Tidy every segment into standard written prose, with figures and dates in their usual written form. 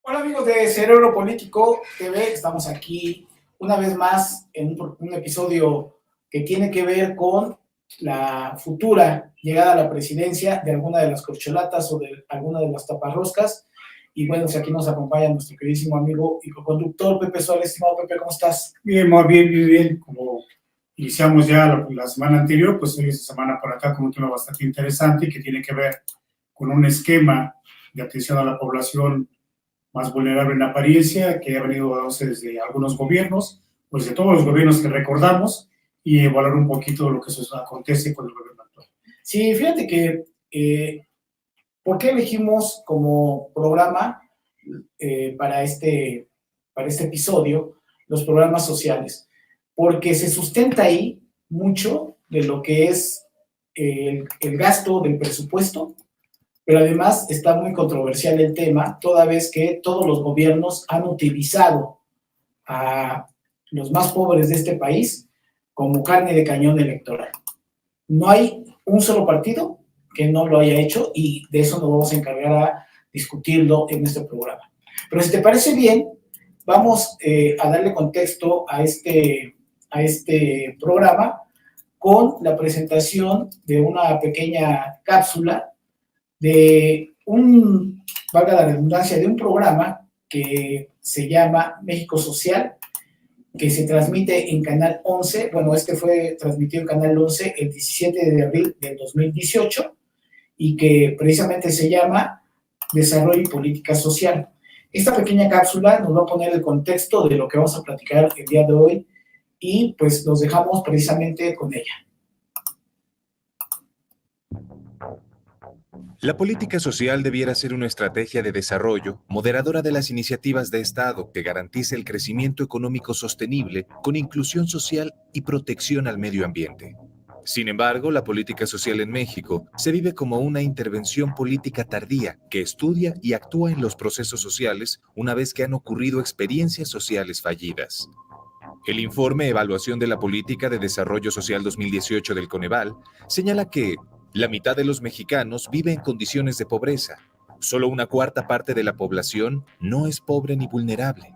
Hola amigos de Cerebro Político TV, estamos aquí una vez más en un episodio que tiene que ver con la futura llegada a la presidencia de alguna de las corcholatas o de alguna de las taparroscas. Y bueno, aquí nos acompaña nuestro queridísimo amigo y coconductor Pepe Suárez. Estimado Pepe, ¿cómo estás? Bien, muy bien, bien, bien. Como iniciamos ya la semana anterior, pues hoy esta semana por acá con un tema bastante interesante que tiene que ver con un esquema de atención a la población más vulnerable en apariencia que ha venido dándose desde algunos gobiernos, pues de todos los gobiernos que recordamos, y evaluar un poquito lo que acontece con el gobierno actual. Sí, fíjate que ¿por qué elegimos como programa para este episodio los programas sociales? Porque se sustenta ahí mucho de lo que es el gasto del presupuesto, pero además está muy controversial el tema, toda vez que todos los gobiernos han utilizado a los más pobres de este país como carne de cañón electoral. No hay un solo partido que no lo haya hecho y de eso nos vamos a encargar a discutirlo en este programa. Pero si te parece bien, vamos a darle contexto a este programa con la presentación de una pequeña cápsula de valga la redundancia, de un programa que se llama México Social, que se transmite en Canal 11. Bueno, fue transmitido en Canal 11 el 17 de abril del 2018 y que precisamente se llama Desarrollo y Política Social. Esta pequeña cápsula nos va a poner el contexto de lo que vamos a platicar el día de hoy y pues nos dejamos precisamente con ella. La política social debiera ser una estrategia de desarrollo moderadora de las iniciativas de Estado que garantice el crecimiento económico sostenible con inclusión social y protección al medio ambiente. Sin embargo, la política social en México se vive como una intervención política tardía que estudia y actúa en los procesos sociales una vez que han ocurrido experiencias sociales fallidas. El informe Evaluación de la Política de Desarrollo Social 2018 del Coneval señala que la mitad de los mexicanos vive en condiciones de pobreza. Solo una cuarta parte de la población no es pobre ni vulnerable.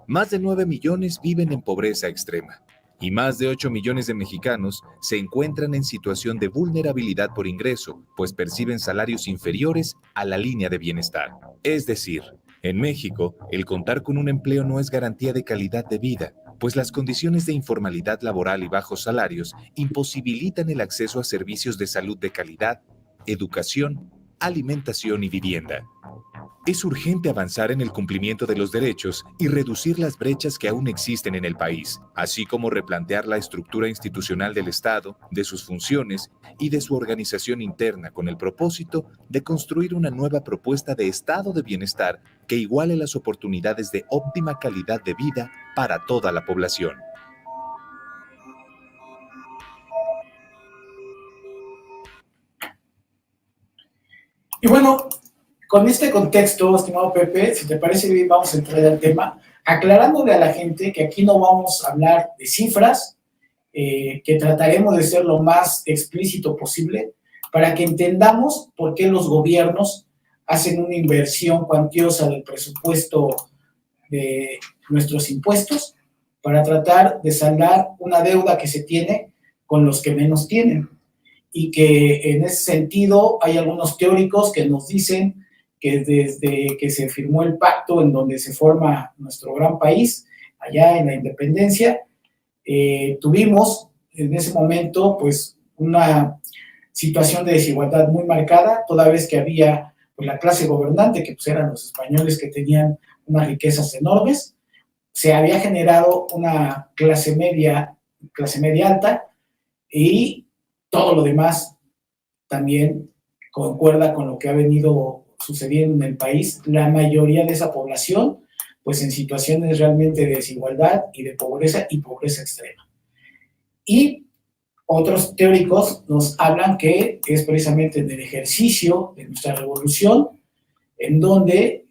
Más de 9 millones viven en pobreza extrema. Y más de 8 millones de mexicanos se encuentran en situación de vulnerabilidad por ingreso, pues perciben salarios inferiores a la línea de bienestar. Es decir, en México, el contar con un empleo no es garantía de calidad de vida, pues las condiciones de informalidad laboral y bajos salarios imposibilitan el acceso a servicios de salud de calidad, educación, alimentación y vivienda. Es urgente avanzar en el cumplimiento de los derechos y reducir las brechas que aún existen en el país, así como replantear la estructura institucional del Estado, de sus funciones y de su organización interna con el propósito de construir una nueva propuesta de estado de bienestar que iguale las oportunidades de óptima calidad de vida para toda la población. Y bueno, con este contexto, estimado Pepe, si te parece bien, vamos a entrar al tema, aclarándole a la gente que aquí no vamos a hablar de cifras, que trataremos de ser lo más explícito posible para que entendamos por qué los gobiernos hacen una inversión cuantiosa del presupuesto de nuestros impuestos para tratar de saldar una deuda que se tiene con los que menos tienen. Y que en ese sentido hay algunos teóricos que nos dicen que desde que se firmó el pacto en donde se forma nuestro gran país, allá en la independencia, tuvimos en ese momento pues una situación de desigualdad muy marcada, toda vez que había pues, la clase gobernante, que pues, eran los españoles que tenían unas riquezas enormes, se había generado una clase media alta, y todo lo demás también concuerda con lo que ha venido sucediendo en el país. La mayoría de esa población, pues en situaciones realmente de desigualdad y de pobreza y pobreza extrema. Y otros teóricos nos hablan que es precisamente en el ejercicio de nuestra revolución en donde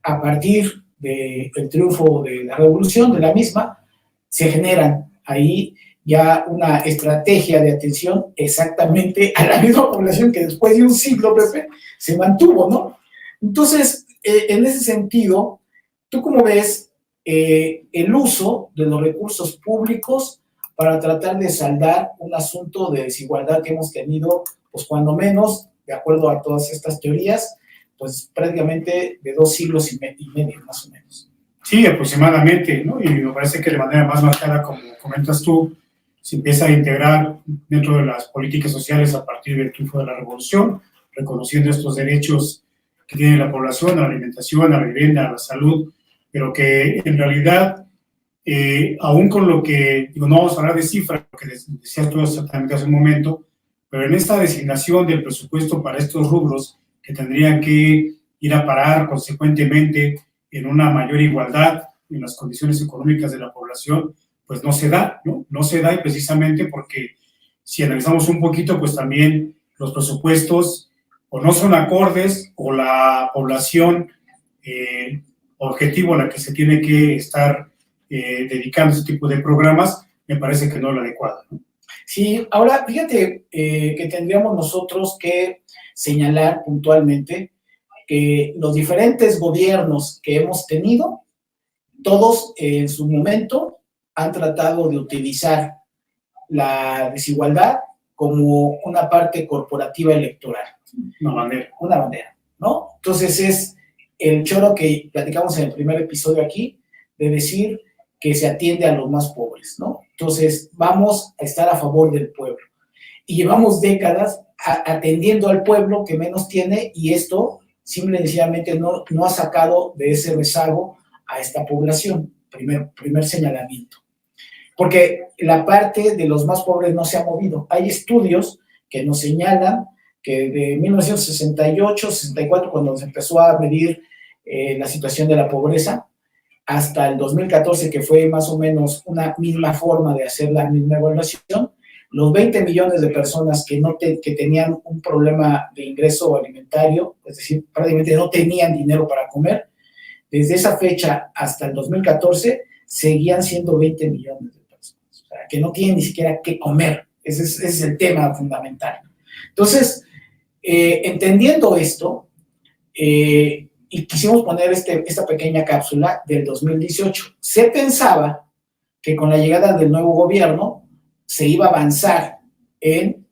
a partir del triunfo de la revolución, de la misma, se generan ahí ya una estrategia de atención exactamente a la misma población que después de un siglo, Pepe, se mantuvo, ¿no? Entonces, en ese sentido, ¿tú cómo ves el uso de los recursos públicos para tratar de saldar un asunto de desigualdad que hemos tenido, pues cuando menos, de acuerdo a todas estas teorías, pues prácticamente de 2 siglos y medio, más o menos? Sí, aproximadamente, ¿no? Y me parece que de manera más marcada, como comentas tú, se empieza a integrar dentro de las políticas sociales a partir del triunfo de la revolución, reconociendo estos derechos que tiene la población a la alimentación, a la vivienda, a la salud, pero que en realidad, aún con lo que, digo, no vamos a hablar de cifras, lo que decías tú exactamente hace un momento, pero en esta designación del presupuesto para estos rubros que tendrían que ir a parar consecuentemente en una mayor igualdad en las condiciones económicas de la población, pues no se da, ¿no? No se da, y precisamente porque si analizamos un poquito, pues también los presupuestos o no son acordes, o la población objetivo a la que se tiene que estar dedicando a este tipo de programas, me parece que no es la adecuada, ¿no? Sí, ahora fíjate que tendríamos nosotros que señalar puntualmente que los diferentes gobiernos que hemos tenido, todos en su momento han tratado de utilizar la desigualdad como una parte corporativa electoral. Una bandera, ¿no? Entonces es el choro que platicamos en el primer episodio aquí, de decir que se atiende a los más pobres, ¿no? Entonces vamos a estar a favor del pueblo. Y llevamos décadas atendiendo al pueblo que menos tiene, y esto simple y sencillamente no ha sacado de ese rezago a esta población. Primer señalamiento. Porque la parte de los más pobres no se ha movido. Hay estudios que nos señalan que de 1968, 64, cuando se empezó a medir la situación de la pobreza, hasta el 2014, que fue más o menos una misma forma de hacer la misma evaluación, los 20 millones de personas que tenían un problema de ingreso alimentario, es decir, prácticamente no tenían dinero para comer, desde esa fecha hasta el 2014 seguían siendo 20 millones de personas, o sea, que no tienen ni siquiera qué comer. Ese es el tema fundamental. Entonces, entendiendo esto, y quisimos poner esta pequeña cápsula del 2018, se pensaba que con la llegada del nuevo gobierno se iba a avanzar en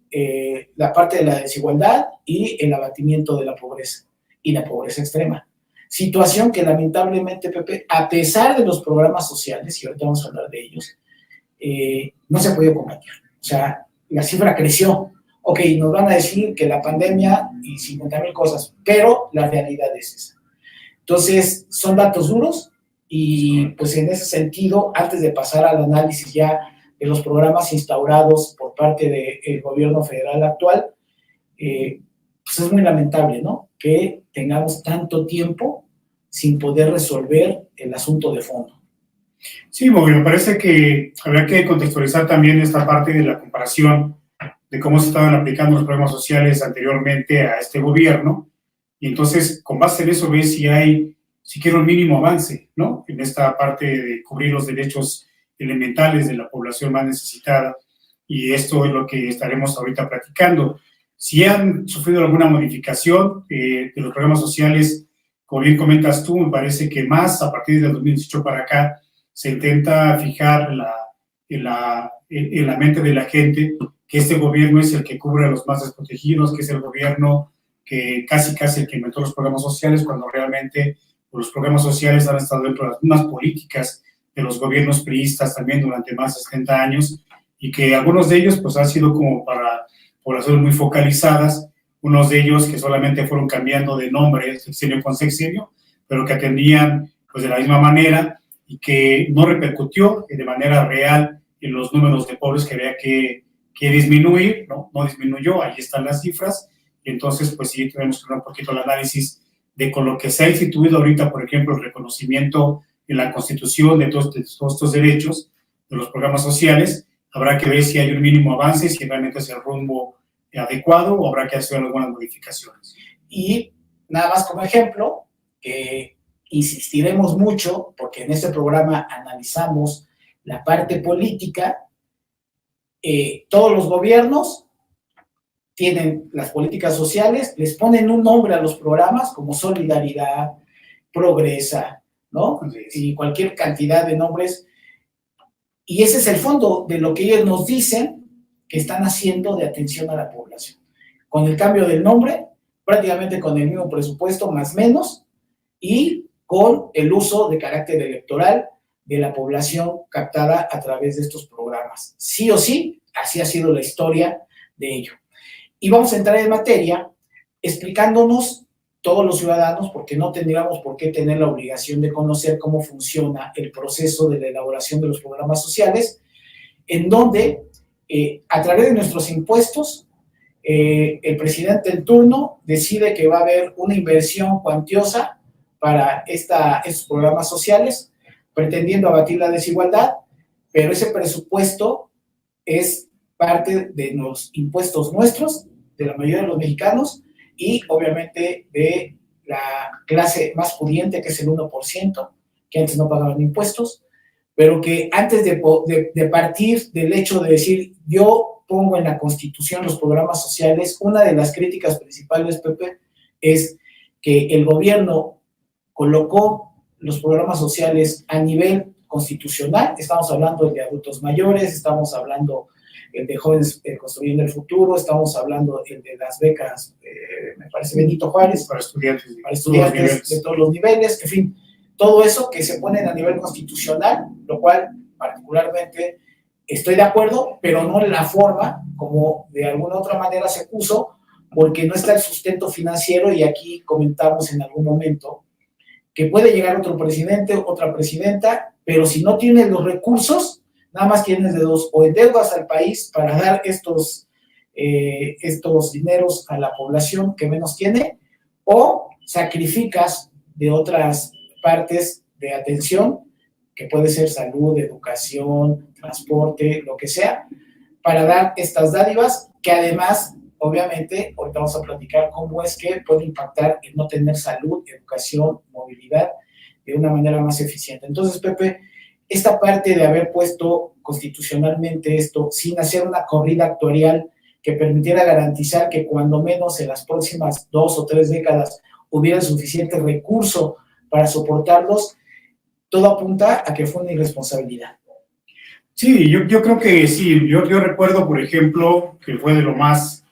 la parte de la desigualdad y el abatimiento de la pobreza, y la pobreza extrema. Situación que lamentablemente, Pepe, a pesar de los programas sociales, y ahorita vamos a hablar de ellos, no se ha podido combatir. O sea, la cifra creció. Ok, nos van a decir que la pandemia y 50,000 cosas, pero la realidad es esa. Entonces, son datos duros, y pues en ese sentido, antes de pasar al análisis ya de los programas instaurados por parte del gobierno federal actual, pues es muy lamentable, ¿no?, que tengamos tanto tiempo sin poder resolver el asunto de fondo. Sí, bueno, me parece que habría que contextualizar también esta parte de la comparación de cómo se estaban aplicando los programas sociales anteriormente a este gobierno, y entonces con base en eso ves si hay siquiera un mínimo avance, ¿no?, en esta parte de cubrir los derechos elementales de la población más necesitada, y esto es lo que estaremos ahorita platicando. Si han sufrido alguna modificación de los programas sociales, como bien comentas tú, me parece que más a partir del 2018 para acá se intenta fijar en la mente de la gente que este gobierno es el que cubre a los más desprotegidos, que es el gobierno que casi el que inventó los programas sociales, cuando realmente los programas sociales han estado dentro de las mismas políticas de los gobiernos priistas también durante más de 70 años, y que algunos de ellos pues han sido como para poblaciones muy focalizadas, unos de ellos que solamente fueron cambiando de nombre sexenio con sexenio, pero que atendían pues de la misma manera, y que no repercutió de manera real en los números de pobres que había que disminuir, ¿no? No disminuyó, ahí están las cifras, y entonces pues sí tenemos que ver un poquito el análisis de con lo que se ha instituido ahorita, por ejemplo, el reconocimiento en la Constitución de todos estos derechos, de los programas sociales. Habrá que ver si hay un mínimo avance, si realmente es el rumbo adecuado, o habrá que hacer algunas modificaciones. Y nada más como ejemplo, insistiremos mucho, porque en este programa analizamos la parte política. Todos los gobiernos tienen las políticas sociales, les ponen un nombre a los programas como solidaridad, Progresa, ¿no? Y cualquier cantidad de nombres. Y ese es el fondo de lo que ellos nos dicen que están haciendo de atención a la población. Con el cambio del nombre, prácticamente con el mismo presupuesto, más o menos, y con el uso de carácter electoral de la población captada a través de estos programas. Sí o sí, así ha sido la historia de ello. Y vamos a entrar en materia explicándonos todos los ciudadanos, porque no tendríamos por qué tener la obligación de conocer cómo funciona el proceso de la elaboración de los programas sociales, en donde a través de nuestros impuestos, el presidente en turno decide que va a haber una inversión cuantiosa para estos programas sociales, pretendiendo abatir la desigualdad, pero ese presupuesto es parte de los impuestos nuestros, de la mayoría de los mexicanos, y obviamente de la clase más pudiente, que es el 1%, que antes no pagaban impuestos, pero que antes de partir del hecho de decir, yo pongo en la Constitución los programas sociales, una de las críticas principales, Pepe, es que el gobierno colocó los programas sociales a nivel constitucional. Estamos hablando de adultos mayores, estamos hablando de jóvenes construyendo el futuro, estamos hablando de las becas, me parece Benito Juárez, para estudiantes de todos los niveles, en fin, todo eso que se ponen a nivel constitucional, lo cual particularmente estoy de acuerdo, pero no en la forma como de alguna otra manera se puso, porque no está el sustento financiero, y aquí comentamos en algún momento que puede llegar otro presidente, otra presidenta, pero si no tienes los recursos, nada más tienes de dos: o endeudas al país para dar estos dineros a la población que menos tiene, o sacrificas de otras partes de atención, que puede ser salud, educación, transporte, lo que sea, para dar estas dádivas, que además, obviamente, ahorita vamos a platicar cómo es que puede impactar en no tener salud, educación, movilidad de una manera más eficiente. Entonces, Pepe, esta parte de haber puesto constitucionalmente esto sin hacer una corrida actuarial que permitiera garantizar que cuando menos en las próximas 2 o 3 décadas hubiera suficiente recurso para soportarlos, todo apunta a que fue una irresponsabilidad. Sí, yo creo que sí. Yo recuerdo, por ejemplo, que fue de lo más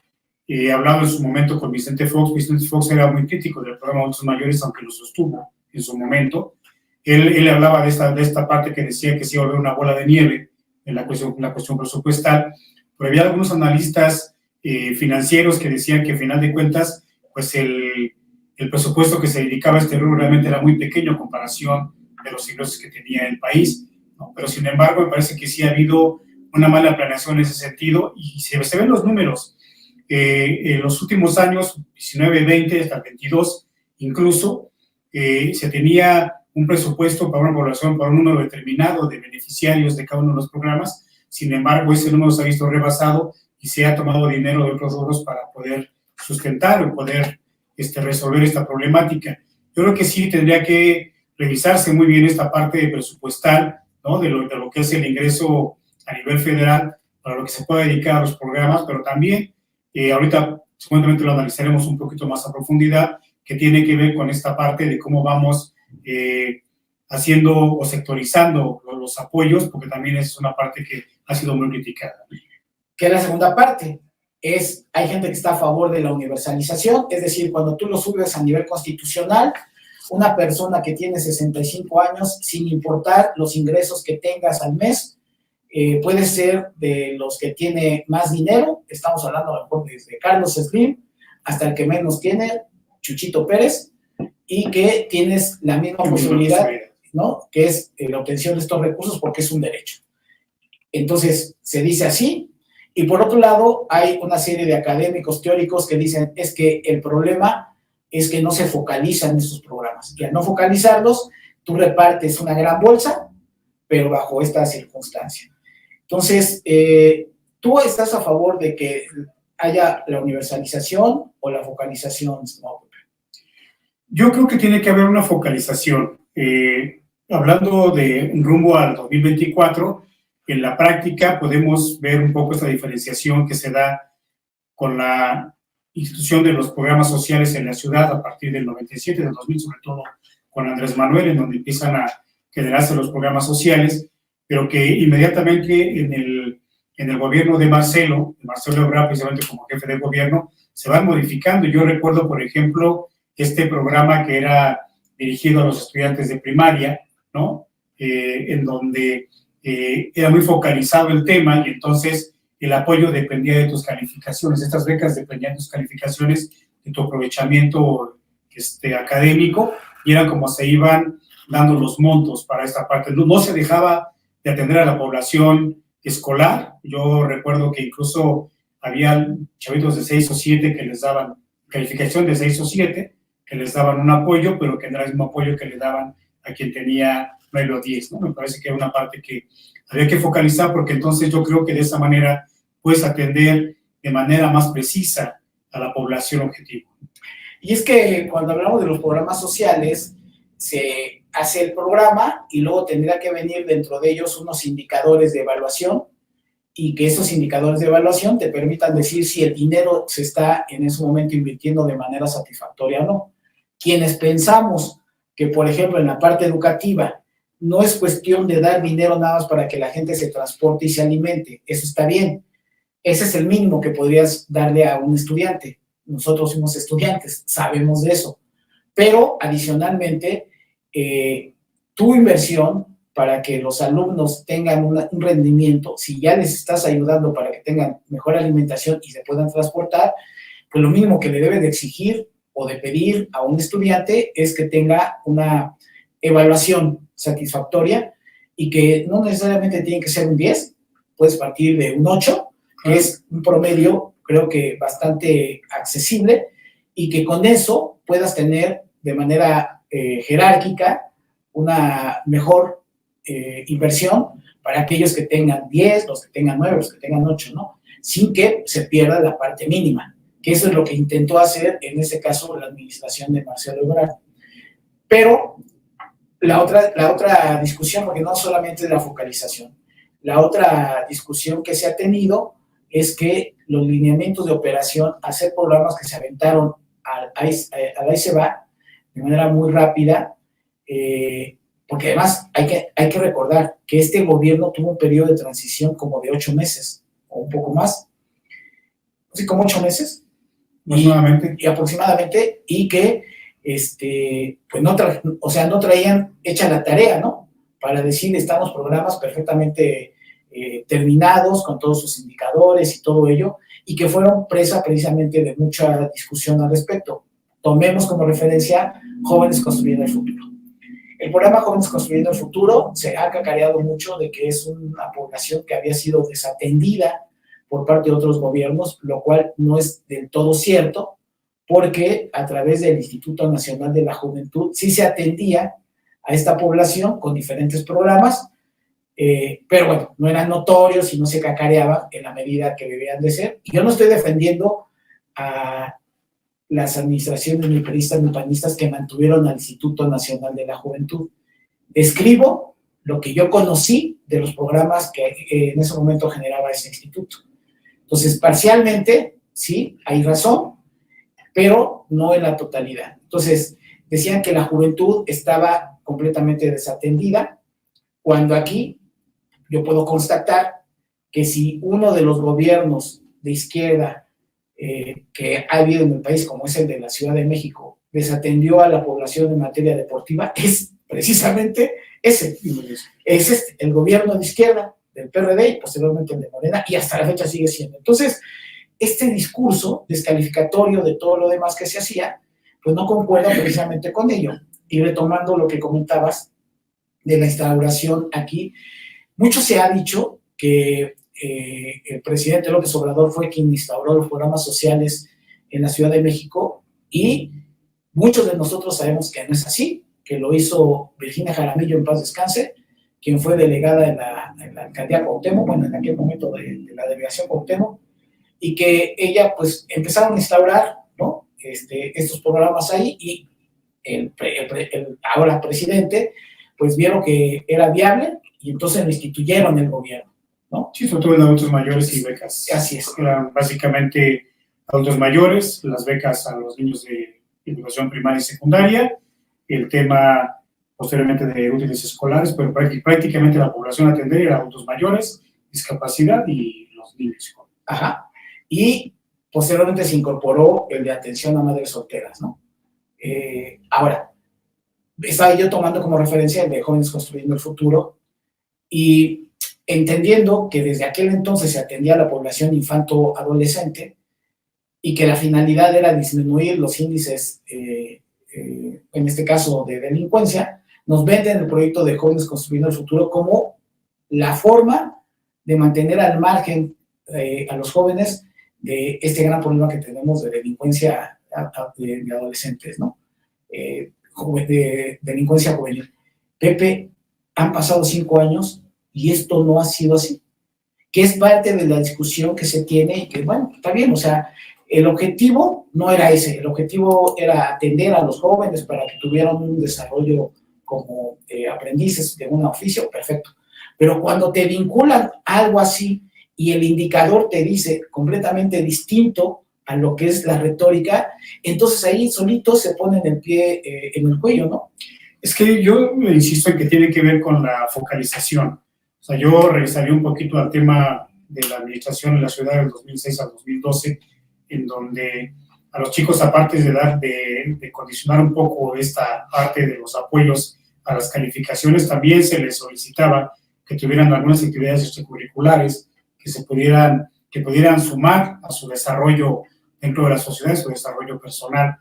hablado en su momento con Vicente Fox. Vicente Fox era muy crítico del programa de adultos mayores, aunque lo sostuvo en su momento. Él hablaba de esta parte que decía que se iba a volver una bola de nieve en la cuestión presupuestal, pero había algunos analistas financieros que decían que, a final de cuentas, pues el presupuesto que se dedicaba a este rubro realmente era muy pequeño en comparación de los ingresos que tenía el país, ¿no? Pero, sin embargo, me parece que sí ha habido una mala planeación en ese sentido, y se ven los números. En los últimos años, 19, 20, hasta 22, incluso, se tenía un presupuesto para una población, para un número determinado de beneficiarios de cada uno de los programas. Sin embargo, ese número se ha visto rebasado y se ha tomado dinero de otros rubros para poder sustentar o poder resolver esta problemática. Yo creo que sí tendría que revisarse muy bien esta parte presupuestal, ¿no? de lo que es el ingreso a nivel federal, para lo que se pueda dedicar a los programas, pero también, ahorita seguramente lo analizaremos un poquito más a profundidad, que tiene que ver con esta parte de cómo vamos haciendo o sectorizando los apoyos, porque también es una parte que ha sido muy criticada. Que la segunda parte hay gente que está a favor de la universalización, es decir, cuando tú lo subes a nivel constitucional, una persona que tiene 65 años, sin importar los ingresos que tengas al mes, puede ser de los que tiene más dinero. Estamos hablando a lo mejor desde Carlos Slim hasta el que menos tiene, Chuchito Pérez, y que tienes la misma posibilidad, ¿no? Que es la obtención de estos recursos, porque es un derecho. Entonces, se dice así. Y por otro lado, hay una serie de académicos teóricos que dicen es que el problema es que no se focalizan esos programas. Y al no focalizarlos, tú repartes una gran bolsa, pero bajo esta circunstancia. Entonces, ¿tú estás a favor de que haya la universalización o la focalización? No. Yo creo que tiene que haber una focalización. Hablando de rumbo al 2024, en la práctica podemos ver un poco esta diferenciación que se da con la institución de los programas sociales en la ciudad a partir del 97, del 2000, sobre todo con Andrés Manuel, en donde empiezan a generarse los programas sociales, pero que inmediatamente en el gobierno de Marcelo Ebrard, precisamente como jefe de gobierno, se van modificando. Yo recuerdo, por ejemplo, este programa que era dirigido a los estudiantes de primaria, ¿no? En donde era muy focalizado el tema y entonces el apoyo dependía de tus calificaciones. Estas becas dependían de tus calificaciones, de tu aprovechamiento académico, y era como se iban dando los montos para esta parte. No se dejaba de atender a la población escolar. Yo recuerdo que incluso había chavitos de 6 o 7 que les daban calificación de 6 o 7, que les daban un apoyo, pero que no era el mismo apoyo que le daban a quien tenía 9 o 10, ¿no? Me parece que era una parte que había que focalizar, porque entonces yo creo que de esa manera puedes atender de manera más precisa a la población objetivo. Y es que cuando hablamos de los programas sociales, se hace el programa y luego tendrá que venir dentro de ellos unos indicadores de evaluación, y que esos indicadores de evaluación te permitan decir si el dinero se está en ese momento invirtiendo de manera satisfactoria o no. Quienes pensamos que, por ejemplo, en la parte educativa, no es cuestión de dar dinero nada más para que la gente se transporte y se alimente, eso está bien. Ese es el mínimo que podrías darle a un estudiante. Nosotros somos estudiantes, sabemos de eso. Pero, adicionalmente, tu inversión para que los alumnos tengan un rendimiento, si ya les estás ayudando para que tengan mejor alimentación y se puedan transportar, pues lo mínimo que le debe de exigir o de pedir a un estudiante es que tenga una evaluación satisfactoria, y que no necesariamente tiene que ser un 10, puedes partir de un 8, que es un promedio, creo que bastante accesible, y que con eso puedas tener de manera jerárquica una mejor inversión para aquellos que tengan 10, los que tengan 9, los que tengan 8, ¿no? Sin que se pierda la parte mínima, que eso es lo que intentó hacer en este caso la administración de Marcelo Ebrard. Pero la otra discusión, porque no solamente es la focalización, la otra discusión que se ha tenido es que los lineamientos de operación, hacer programas que se aventaron ahí se va de manera muy rápida, porque además hay que recordar que este gobierno tuvo un periodo de transición como de 8 meses, o un poco más, así como 8 meses, aproximadamente, y que pues no traían hecha la tarea, ¿no? Para decir, estamos programas perfectamente terminados, con todos sus indicadores y todo ello, y que fueron presa precisamente de mucha discusión al respecto. Tomemos como referencia Jóvenes Construyendo el Futuro. El programa Jóvenes Construyendo el Futuro se ha cacareado mucho de que es una población que había sido desatendida por parte de otros gobiernos, lo cual no es del todo cierto, porque a través del Instituto Nacional de la Juventud sí se atendía a esta población con diferentes programas, pero bueno, no eran notorios y no se cacareaban en la medida que debían de ser. Y yo no estoy defendiendo a las administraciones ni peristas ni panistas que mantuvieron al Instituto Nacional de la Juventud. Describo lo que yo conocí de los programas que en ese momento generaba ese instituto. Entonces, parcialmente, sí, hay razón, pero no en la totalidad. Entonces, decían que la juventud estaba completamente desatendida, cuando aquí yo puedo constatar que si uno de los gobiernos de izquierda que ha habido en el país, como es el de la Ciudad de México, desatendió a la población en materia deportiva, es precisamente ese. Es el gobierno de izquierda del PRD y posteriormente el de Morena, y hasta la fecha sigue siendo. Entonces, este discurso descalificatorio de todo lo demás que se hacía, pues no concuerda precisamente con ello. Y retomando lo que comentabas de la instauración aquí, mucho se ha dicho que el presidente López Obrador fue quien instauró los programas sociales en la Ciudad de México, y muchos de nosotros sabemos que no es así, que lo hizo Virginia Jaramillo, en paz descanse, quien fue delegada en la alcaldía Cuauhtémoc, bueno, en aquel momento de la delegación Cuauhtémoc, y que ella, pues, empezaron a instaurar, ¿no? Estos programas ahí, y el ahora presidente, pues, vieron que era viable, y entonces lo instituyeron el gobierno, ¿no? Sí, sobre todo en adultos mayores y becas. Así es. Eran básicamente adultos mayores, las becas a los niños de educación primaria y secundaria, el tema posteriormente de útiles escolares, pero prácticamente la población a atender era adultos mayores, discapacidad y los niños. Ajá. Y posteriormente se incorporó el de atención a madres solteras, ¿no? Ahora, estaba yo tomando como referencia el de Jóvenes Construyendo el Futuro y entendiendo que desde aquel entonces se atendía a la población infanto-adolescente y que la finalidad era disminuir los índices, en este caso de delincuencia, nos venden el proyecto de Jóvenes Construyendo el Futuro como la forma de mantener al margen a los jóvenes de este gran problema que tenemos de delincuencia de adolescentes, ¿no? De delincuencia juvenil. Pepe, han pasado 5 años y esto no ha sido así, que es parte de la discusión que se tiene y que, bueno, está bien, o sea, el objetivo no era ese, el objetivo era atender a los jóvenes para que tuvieran un desarrollo como aprendices de un oficio, perfecto. Pero cuando te vinculan algo así y el indicador te dice completamente distinto a lo que es la retórica, entonces ahí solito se ponen el pie en el cuello, ¿no? Es que yo insisto en que tiene que ver con la focalización. O sea, yo regresaría un poquito al tema de la administración en la ciudad del 2006 al 2012, en donde a los chicos, aparte de condicionar un poco esta parte de los apoyos a las calificaciones, también se les solicitaba que tuvieran algunas actividades extracurriculares que pudieran sumar a su desarrollo dentro de la sociedad, su desarrollo personal.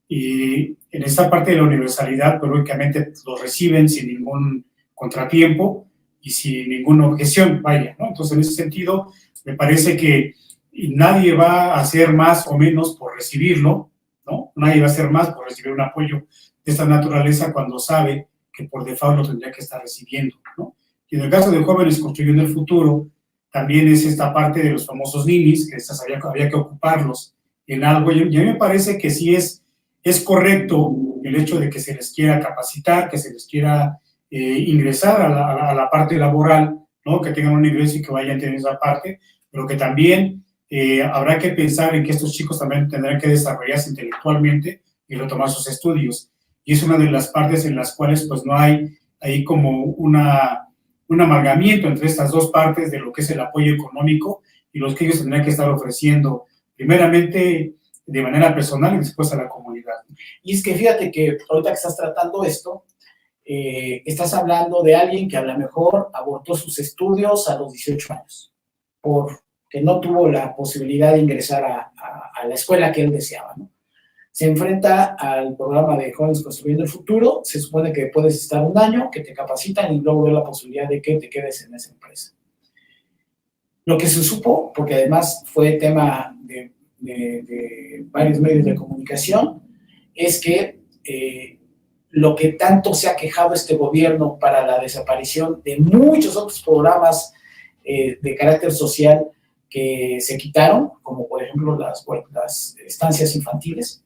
Y en esta parte de la universalidad, pues lógicamente los reciben sin ningún contratiempo y sin ninguna objeción, vaya, ¿no? Entonces, en ese sentido, me parece que nadie va a hacer más o menos por recibirlo, ¿no? Nadie va a hacer más por recibir un apoyo de esta naturaleza cuando sabe que por default lo tendría que estar recibiendo, ¿no? Y en el caso de Jóvenes Construyendo el Futuro, también es esta parte de los famosos ninis, que había que ocuparlos en algo, y a mí me parece que sí es correcto el hecho de que se les quiera capacitar, que se les quiera ingresar a la parte laboral, ¿no? Que tengan un ingreso y que vayan a tener esa parte, pero que también habrá que pensar en que estos chicos también tendrán que desarrollarse intelectualmente y retomar sus estudios. Y es una de las partes en las cuales pues no hay ahí como un amalgamiento entre estas dos partes de lo que es el apoyo económico y los que ellos tendrán que estar ofreciendo, primeramente de manera personal y después a la comunidad. Y es que fíjate que ahorita que estás tratando esto, estás hablando de alguien que a lo mejor abortó sus estudios a los 18 años, porque no tuvo la posibilidad de ingresar a la escuela que él deseaba, ¿no? Se enfrenta al programa de Jóvenes Construyendo el Futuro, se supone que puedes estar 1 año, que te capacitan y luego ver la posibilidad de que te quedes en esa empresa. Lo que se supo, porque además fue tema de varios medios de comunicación, es que lo que tanto se ha quejado este gobierno para la desaparición de muchos otros programas de carácter social que se quitaron, como por ejemplo las estancias infantiles.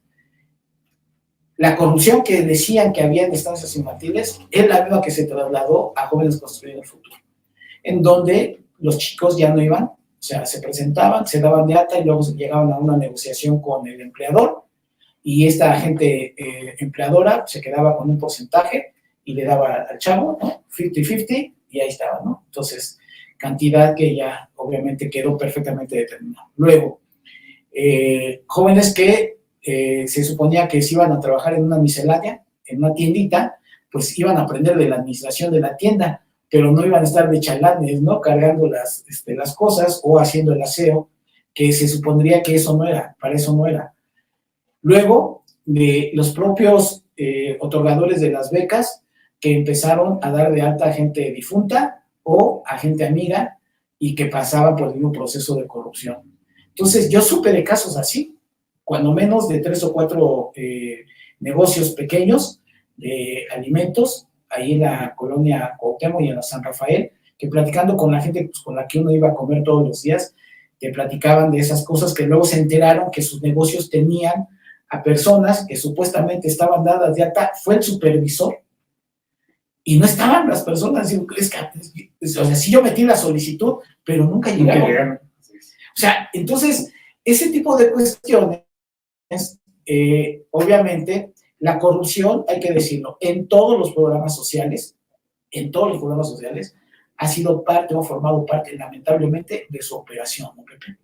La corrupción que decían que había en estancias infantiles es la misma que se trasladó a Jóvenes Construyendo el Futuro, en donde los chicos ya no iban, o sea, se presentaban, se daban de alta y luego llegaban a una negociación con el empleador y esta agente empleadora se quedaba con un porcentaje y le daba al chavo, ¿no? 50-50 y ahí estaba, ¿no? Entonces, cantidad que ya obviamente quedó perfectamente determinada. Luego, jóvenes que se suponía que se iban a trabajar en una miscelánea, en una tiendita, pues iban a aprender de la administración de la tienda, pero no iban a estar de chalanes, ¿no? Cargando las cosas o haciendo el aseo, que se supondría que eso no era, para eso no era. Luego, de los propios otorgadores de las becas que empezaron a dar de alta a gente difunta o a gente amiga y que pasaba por el mismo proceso de corrupción. Entonces, yo supe de casos así, cuando menos de 3 o 4 negocios pequeños de alimentos, ahí en la colonia Cuauhtémoc y en la San Rafael, que platicando con la gente pues, con la que uno iba a comer todos los días, te platicaban de esas cosas que luego se enteraron que sus negocios tenían a personas que supuestamente estaban dadas de alta, fue el supervisor, y no estaban las personas, es que, o sea, sí yo metí la solicitud, pero nunca llegaron. O sea, entonces, ese tipo de cuestiones, obviamente, La corrupción, hay que decirlo, en todos los programas sociales, ha sido parte o ha formado parte, lamentablemente, de su operación, ¿no, Pepe?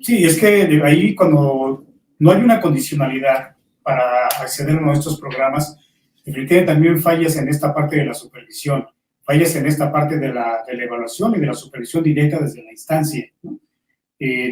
Sí, es que de ahí cuando no hay una condicionalidad para acceder a uno de estos programas, definitivamente también fallas en esta parte de la supervisión, fallas en esta parte de la evaluación y de la supervisión directa desde la instancia, ¿no?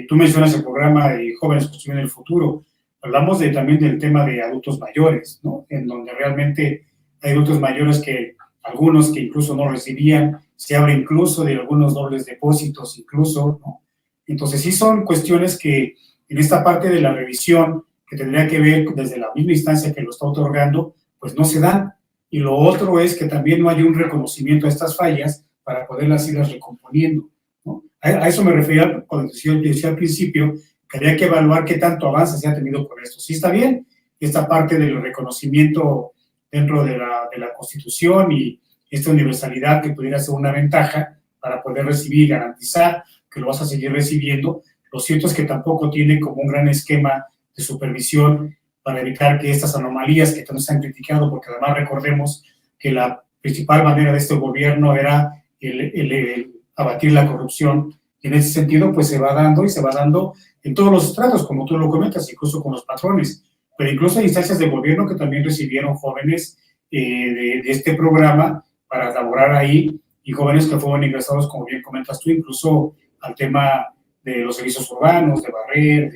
Tú mencionas el programa de Jóvenes Construyendo el Futuro. Hablamos también del tema de adultos mayores, ¿no? En donde realmente hay adultos mayores que algunos que incluso no recibían, se abre incluso de algunos dobles depósitos incluso, ¿no? Entonces sí son cuestiones que en esta parte de la revisión que tendría que ver desde la misma instancia que lo está otorgando, pues no se dan. Y lo otro es que también no hay un reconocimiento a estas fallas para poderlas irlas recomponiendo, ¿no? A eso me refería cuando decía al principio que había que evaluar qué tanto avance se ha tenido con esto. Sí está bien esta parte del reconocimiento dentro de la Constitución y esta universalidad que pudiera ser una ventaja para poder recibir y garantizar que lo vas a seguir recibiendo. Lo cierto es que tampoco tiene como un gran esquema de supervisión para evitar que estas anomalías que tanto se han criticado, porque además recordemos que la principal manera de este gobierno era el abatir la corrupción, y en ese sentido pues se va dando en todos los estratos, como tú lo comentas, incluso con los patrones, pero incluso hay instancias de gobierno que también recibieron jóvenes de este programa para laborar ahí, y jóvenes que fueron ingresados, como bien comentas tú, incluso al tema de los servicios urbanos, de barrer,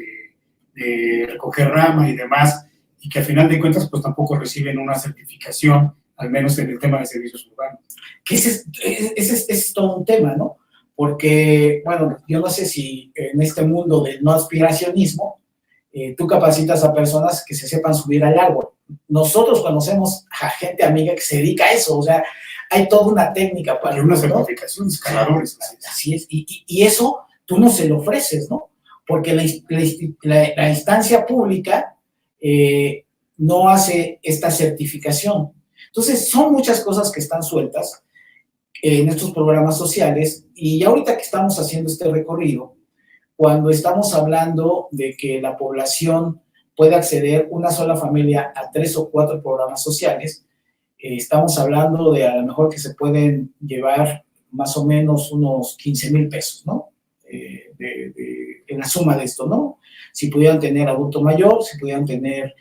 de recoger rama y demás, y que al final de cuentas pues tampoco reciben una certificación, al menos en el tema de servicios urbanos. Que ese es todo un tema, ¿no? Porque, bueno, yo no sé si en este mundo del no aspiracionismo, tú capacitas a personas que se sepan subir al árbol. Nosotros conocemos a gente amiga que se dedica a eso, o sea, hay toda una técnica para... Y una certificación, escaladores. Así es, y eso tú no se lo ofreces, ¿no? Porque la instancia pública no hace esta certificación. Entonces, son muchas cosas que están sueltas en estos programas sociales, y ahorita que estamos haciendo este recorrido, cuando estamos hablando de que la población puede acceder, una sola familia, a 3 o 4 programas sociales, estamos hablando de a lo mejor que se pueden llevar más o menos unos 15,000 pesos, ¿no? En la suma de esto, ¿no? Si pudieran tener adulto mayor, si pudieran tener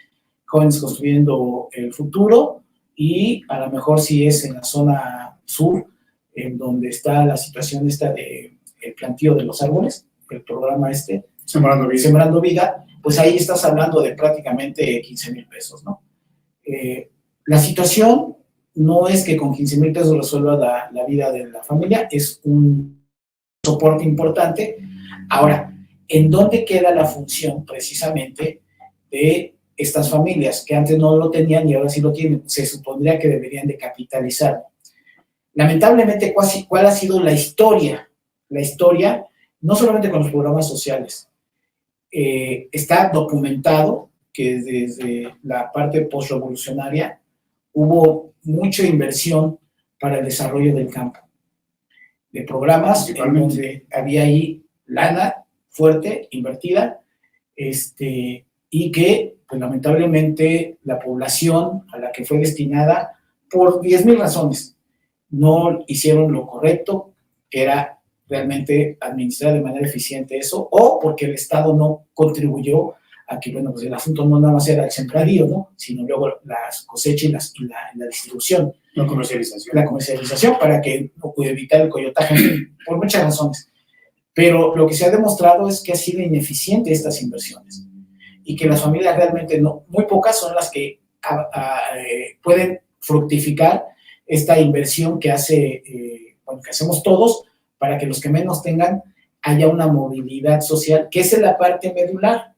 Jóvenes Construyendo el Futuro, y a lo mejor si es en la zona sur, en donde está la situación esta de el plantío de los árboles, el programa Sembrando Vida, pues ahí estás hablando de prácticamente 15,000 pesos, ¿no? La situación no es que con 15,000 pesos resuelva la vida de la familia, es un soporte importante. Ahora, ¿en dónde queda la función precisamente de estas familias que antes no lo tenían y ahora sí lo tienen? Se supondría que deberían de capitalizar. Lamentablemente, ¿cuál ha sido la historia? La historia, no solamente con los programas sociales, está documentado que desde la parte postrevolucionaria hubo mucha inversión para el desarrollo del campo, de programas en donde había ahí lana fuerte, invertida, y que, pues, lamentablemente, la población a la que fue destinada, por 10,000 razones, no hicieron lo correcto, que era realmente administrar de manera eficiente eso, o porque el Estado no contribuyó a que, bueno, pues el asunto no nada más era el sembradío, ¿no? Sino luego las cosechas y la distribución. La comercialización. La comercialización, para que no pueda evitar el coyotaje, por muchas razones. Pero lo que se ha demostrado es que ha sido ineficiente estas inversiones, y que las familias realmente muy pocas son las que pueden fructificar esta inversión que que hacemos todos, para que los que menos tengan haya una movilidad social, que esa es la parte medular.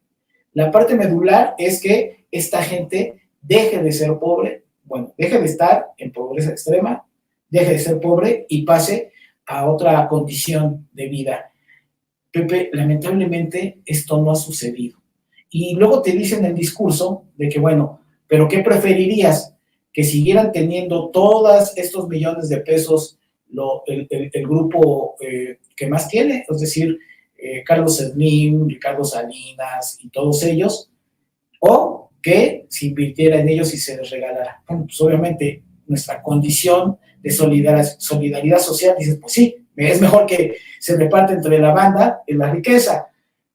La parte medular es que esta gente deje de ser pobre, deje de estar en pobreza extrema, deje de ser pobre y pase a otra condición de vida. Pepe, lamentablemente esto no ha sucedido. Y luego te dicen en el discurso de que, bueno, pero ¿qué preferirías? Que siguieran teniendo todos estos millones de pesos el grupo que más tiene, es decir, Carlos Slim, Ricardo Salinas y todos ellos, o que se invirtiera en ellos y se les regalara. Bueno, pues obviamente nuestra condición de solidaridad social, dices, pues sí, es mejor que se reparte entre la banda en la riqueza.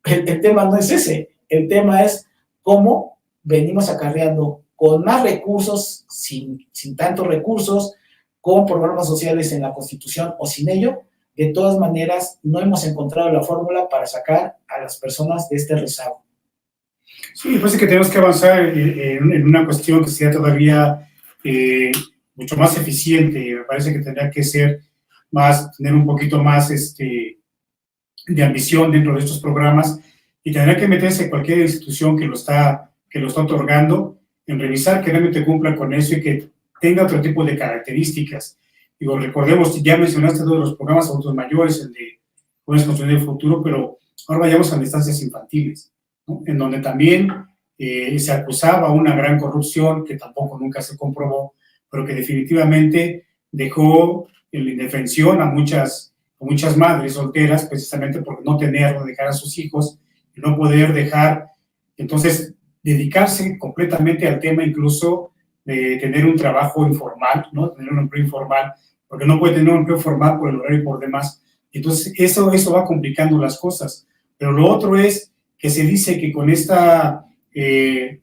El tema no es ese, el tema es cómo venimos acarreando con más recursos, sin tantos recursos, con programas sociales en la Constitución o sin ello. De todas maneras, no hemos encontrado la fórmula para sacar a las personas de este rezago. Sí, me parece que tenemos que avanzar en una cuestión que sea todavía mucho más eficiente. Me parece que tendría que ser tener un poquito más de ambición dentro de estos programas, y tendrá que meterse cualquier institución que lo está otorgando en revisar que realmente cumpla con eso y que tenga otro tipo de características. Digo, recordemos, ya mencionaste todos los programas adultos mayores, el de Jóvenes Construyendo el Futuro, pero ahora vayamos a las instancias infantiles, ¿no? En donde también se acusaba una gran corrupción que tampoco nunca se comprobó, pero que definitivamente dejó en la indefensión a muchas madres solteras, precisamente por no tener donde dejar a sus hijos y no poder dejar, entonces, dedicarse completamente al tema incluso de tener un trabajo informal, ¿no? Tener un empleo informal, porque no puede tener un empleo formal por el horario y por demás. Entonces, eso va complicando las cosas. Pero lo otro es que se dice que con esta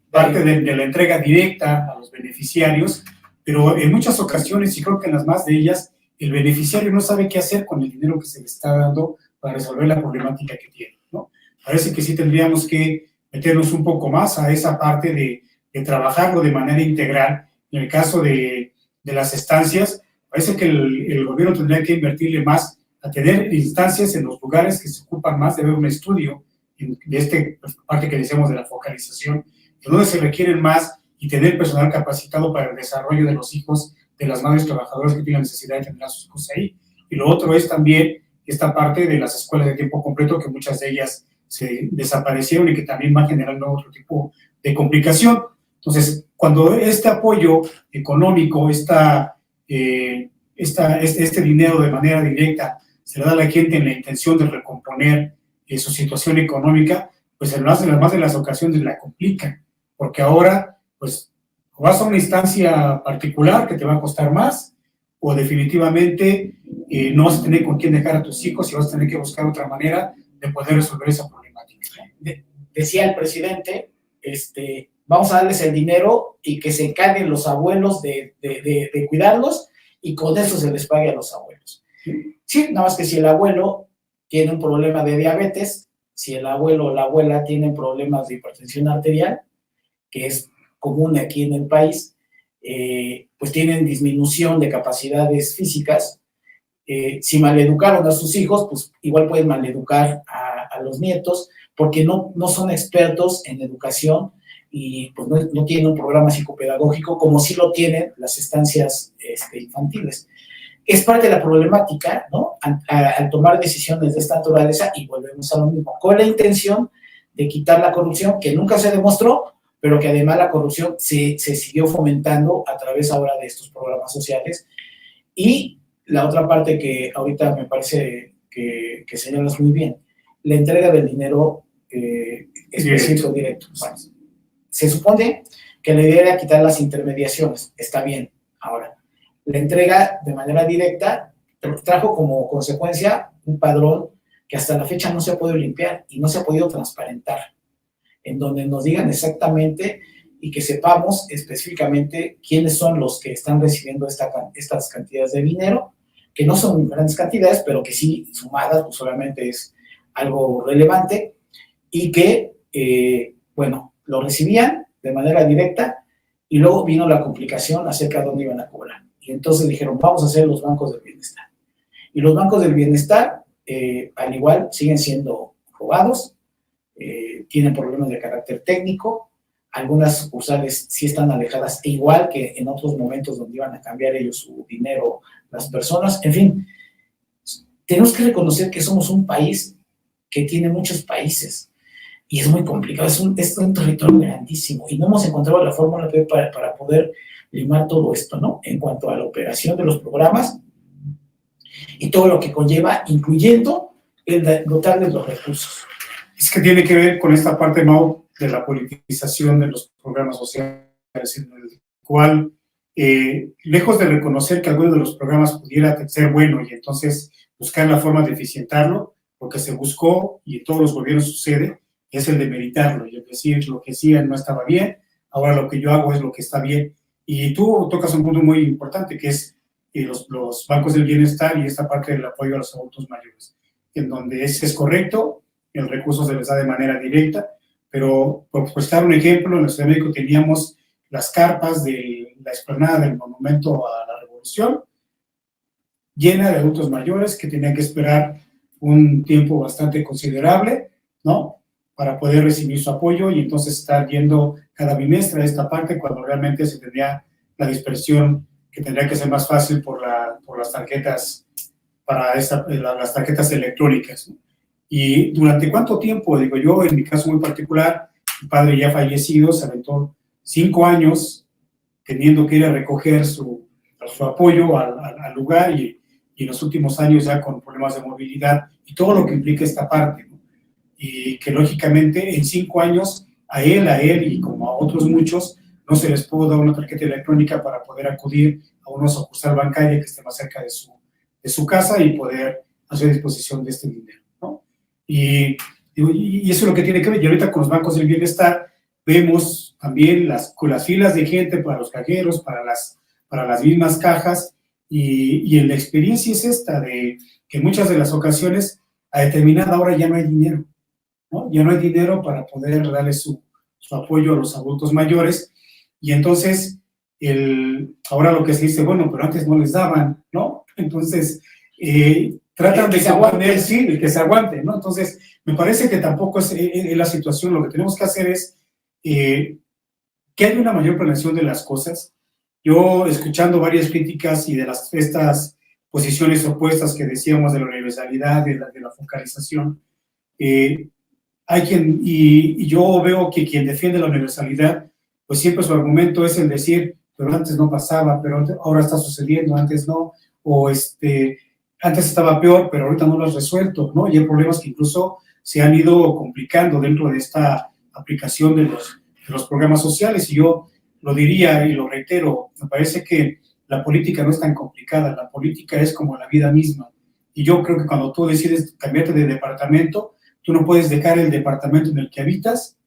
parte de la entrega directa a los beneficiarios, pero en muchas ocasiones, y creo que en las más de ellas, el beneficiario no sabe qué hacer con el dinero que se le está dando para resolver la problemática que tiene, ¿no? Parece que sí tendríamos que meternos un poco más a esa parte de trabajarlo de manera integral. En el caso de las estancias, parece que el gobierno tendría que invertirle más a tener instancias en los lugares que se ocupan más de ver un estudio de esta parte que decíamos de la focalización, en donde se requieren más, y tener personal capacitado para el desarrollo de los hijos de las madres trabajadoras que tienen necesidad de tener a sus hijos ahí. Y lo otro es también esta parte de las escuelas de tiempo completo, que muchas de ellas se desaparecieron y que también van generando otro tipo de complicación. Entonces, cuando este apoyo económico, este dinero de manera directa se le da a la gente en la intención de recomponer su situación económica, pues en las más de las ocasiones la complican, porque ahora, pues, o vas a una instancia particular que te va a costar más, o definitivamente no vas a tener con quién dejar a tus hijos y vas a tener que buscar otra manera de poder resolver esa problemática. Decía el presidente, vamos a darles el dinero y que se encarguen los abuelos de cuidarlos, y con eso se les pague a los abuelos. Sí, nada más que si el abuelo tiene un problema de diabetes, si el abuelo o la abuela tienen problemas de hipertensión arterial, que es común aquí en el país, pues tienen disminución de capacidades físicas. Si maleducaron a sus hijos, pues igual pueden maleducar a los nietos, porque no son expertos en educación y pues no tienen un programa psicopedagógico como sí lo tienen las estancias infantiles. Es parte de la problemática, ¿no? Al tomar decisiones de esta naturaleza, y volvemos a lo mismo, con la intención de quitar la corrupción, que nunca se demostró, pero que además la corrupción se siguió fomentando a través ahora de estos programas sociales. Y la otra parte que ahorita me parece que señalas muy bien, la entrega del dinero específico directo. Bueno, se supone que la idea era quitar las intermediaciones, está bien. Ahora, la entrega de manera directa trajo como consecuencia un padrón que hasta la fecha no se ha podido limpiar y no se ha podido transparentar, en donde nos digan exactamente y que sepamos específicamente quiénes son los que están recibiendo estas cantidades de dinero, que no son grandes cantidades, pero que sí, sumadas, pues solamente es algo relevante, y que, bueno, lo recibían de manera directa, y luego vino la complicación acerca de dónde iban a cobrar. Y entonces dijeron, vamos a hacer los bancos del bienestar. Y los bancos del bienestar, al igual, siguen siendo robados, tienen problemas de carácter técnico, algunas sucursales sí están alejadas, igual que en otros momentos donde iban a cambiar ellos su dinero las personas. En fin, tenemos que reconocer que somos un país que tiene muchos países, y es muy complicado, es un territorio grandísimo, y no hemos encontrado la fórmula para poder limar todo esto, ¿no? En cuanto a la operación de los programas y todo lo que conlleva, incluyendo el dotarles los recursos. Es que tiene que ver con esta parte, Mau, de la politización de los programas sociales, en el cual, lejos de reconocer que alguno de los programas pudiera ser bueno y entonces buscar la forma de eficientarlo, lo que se buscó, y en todos los gobiernos sucede, es el de meritarlo, y es decir, lo que hacían no estaba bien, ahora lo que yo hago es lo que está bien. Y tú tocas un punto muy importante, que es los bancos del bienestar y esta parte del apoyo a los adultos mayores, en donde es correcto, el recurso se les da de manera directa, pero por citar un ejemplo, en la Ciudad de México teníamos las carpas de la explanada del Monumento a la Revolución, llena de adultos mayores que tenían que esperar un tiempo bastante considerable, ¿no?, para poder recibir su apoyo, y entonces estar yendo cada bimestre a esta parte cuando realmente se tendría la dispersión que tendría que ser más fácil por las tarjetas, las tarjetas electrónicas, ¿no? Y durante cuánto tiempo, digo yo, en mi caso muy particular, mi padre ya fallecido, se aventó 5 años teniendo que ir a recoger su apoyo al lugar, y en los últimos años ya con problemas de movilidad y todo lo que implica esta parte, ¿no? Y que lógicamente en 5 años a él y como a otros muchos no se les pudo dar una tarjeta electrónica para poder acudir a una sucursal bancaria que esté más cerca de su casa y poder hacer disposición de este dinero, ¿no? Y eso es lo que tiene que ver. Y ahorita con los bancos del bienestar vemos también las filas de gente para los cajeros, para las mismas cajas, y en la experiencia es esta de que en muchas de las ocasiones a determinada hora ya no hay dinero, ¿no? Ya no hay dinero para poder darle su apoyo a los adultos mayores, y entonces ahora lo que se dice, bueno, pero antes no les daban, ¿no? Entonces tratan de componer, sí, de que se aguante, ¿no? Entonces me parece que tampoco es la situación. Lo que tenemos que hacer es que haya una mayor planeación de las cosas. Yo, escuchando varias críticas y de estas posiciones opuestas que decíamos de la universalidad, de la focalización, hay quien, y yo veo que quien defiende la universalidad, pues siempre su argumento es el decir, pero antes no pasaba, pero ahora está sucediendo, antes no, o antes estaba peor, pero ahorita no lo has resuelto, ¿no? Y hay problemas que incluso se han ido complicando dentro de esta aplicación de los programas sociales, y yo lo diría y lo reitero, me parece que la política no es tan complicada, la política es como la vida misma, y yo creo que cuando tú decides cambiarte de departamento, tú no puedes dejar el departamento en el que habitas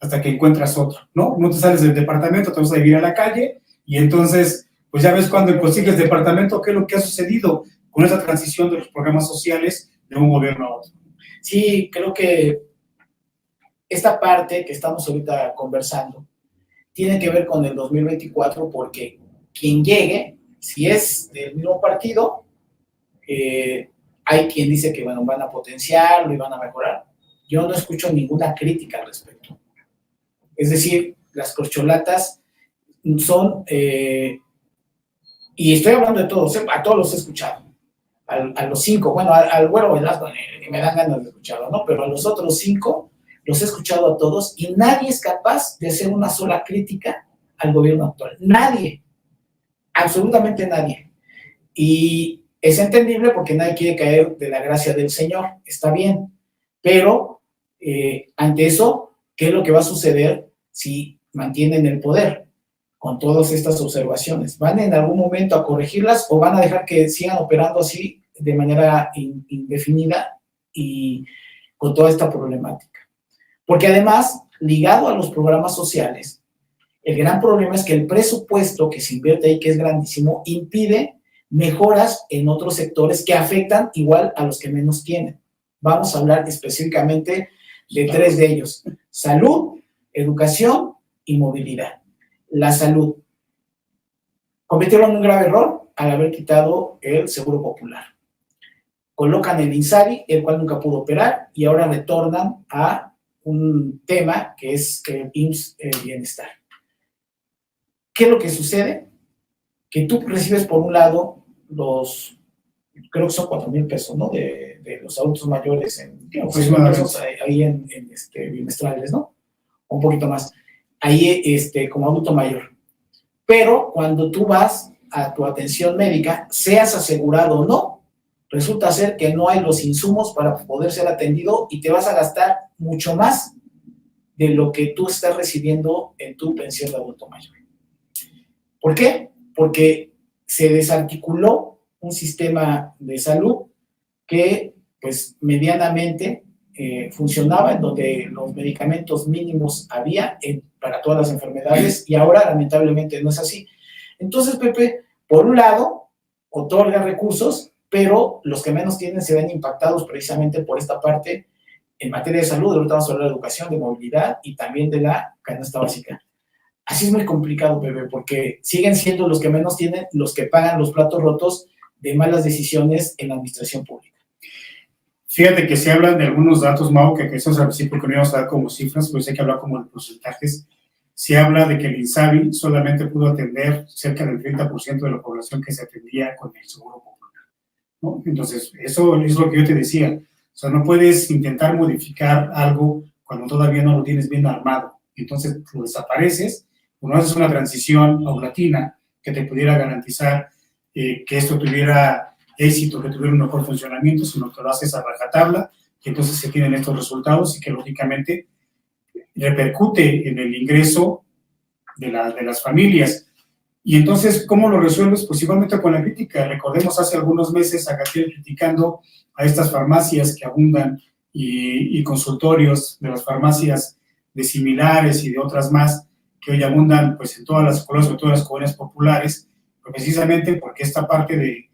hasta que encuentras otro, ¿no? No te sales del departamento, te vas a vivir a la calle, y entonces, pues ya ves cuando consigues departamento, qué es lo que ha sucedido con esa transición de los programas sociales de un gobierno a otro. Sí, creo que esta parte que estamos ahorita conversando tiene que ver con el 2024, porque quien llegue, si es del mismo partido, hay quien dice que, bueno, van a potenciarlo y van a mejorar. Yo no escucho ninguna crítica al respecto. Es decir, las corcholatas son, y estoy hablando de todos, a todos los he escuchado, a los 5, bueno, al Güero Velasco me dan ganas de escucharlo, ¿no? Pero a los otros 5 los he escuchado a todos, y nadie es capaz de hacer una sola crítica al gobierno actual. Nadie, absolutamente nadie. Y es entendible porque nadie quiere caer de la gracia del Señor, está bien, pero ante eso, ¿qué es lo que va a suceder si mantienen el poder con todas estas observaciones? ¿Van en algún momento a corregirlas o van a dejar que sigan operando así de manera indefinida y con toda esta problemática? Porque además, ligado a los programas sociales, el gran problema es que el presupuesto que se invierte ahí, que es grandísimo, impide mejoras en otros sectores que afectan igual a los que menos tienen. Vamos a hablar específicamente de 3 de ellos: salud, educación y movilidad. La salud. Cometieron un grave error al haber quitado el Seguro Popular. Colocan el INSABI, el cual nunca pudo operar, y ahora retornan a un tema que es el IMSS Bienestar. ¿Qué es lo que sucede? Que tú recibes por un lado creo que son 4,000 pesos, ¿no? De los adultos mayores, pues, pesos ahí en bimestrales, ¿no? Un poquito más. Ahí como adulto mayor. Pero cuando tú vas a tu atención médica, seas asegurado o no, resulta ser que no hay los insumos para poder ser atendido y te vas a gastar mucho más de lo que tú estás recibiendo en tu pensión de adulto mayor. ¿Por qué? Porque se desarticuló un sistema de salud que, pues, medianamente funcionaba, en donde los medicamentos mínimos había para todas las enfermedades, y ahora lamentablemente no es así. Entonces, Pepe, por un lado, otorga recursos, pero los que menos tienen se ven impactados precisamente por esta parte en materia de salud. Ahorita vamos a hablar de educación, de movilidad y también de la canasta básica. Así es muy complicado, Pepe, porque siguen siendo los que menos tienen los que pagan los platos rotos de malas decisiones en la administración pública. Fíjate que se hablan de algunos datos, Mau, que eso es al principio que no íbamos a dar como cifras, pues hay que hablar como de porcentajes. Se habla de que el INSABI solamente pudo atender cerca del 30% de la población que se atendía con el Seguro Popular, ¿no? Entonces, eso es lo que yo te decía. O sea, no puedes intentar modificar algo cuando todavía no lo tienes bien armado. Entonces, lo desapareces, o no haces una transición paulatina que te pudiera garantizar que esto tuviera éxito, que tuviera un mejor funcionamiento, sino que lo haces a rajatabla, y entonces se tienen estos resultados y que lógicamente repercute en el ingreso de las familias. Y entonces, ¿cómo lo resuelves? Pues igualmente con la crítica. Recordemos hace algunos meses a Gabriel criticando a estas farmacias que abundan y consultorios de las farmacias de similares y de otras más que hoy abundan pues en todas las escuelas, sobre todo en las colonias populares, pues precisamente porque esta parte de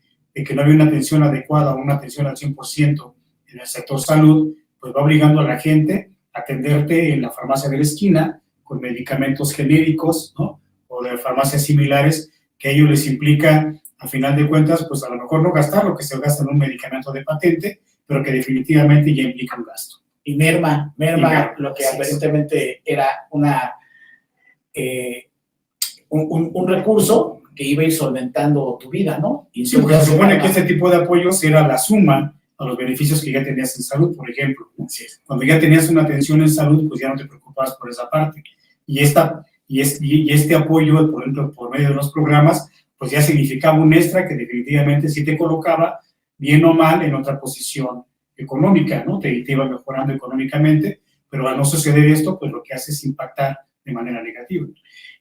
que no había una atención adecuada o una atención al 100% en el sector salud, pues va obligando a la gente a atenderte en la farmacia de la esquina con medicamentos genéricos, ¿no? O de farmacias similares, que a ellos les implica, a final de cuentas, pues a lo mejor no gastar lo que se gasta en un medicamento de patente, pero que definitivamente ya implica un gasto. Y merma lo que aparentemente era un recurso que iba a ir solventando tu vida, ¿no? Y sí, porque se supone que este tipo de apoyos era la suma a los beneficios que ya tenías en salud, por ejemplo. Sí. Cuando ya tenías una atención en salud, pues ya no te preocupabas por esa parte. Y este apoyo, por ejemplo, por medio de los programas, pues ya significaba un extra que definitivamente sí te colocaba, bien o mal, en otra posición económica, ¿no? Te iba mejorando económicamente, pero al no suceder esto, pues lo que hace es impactar de manera negativa.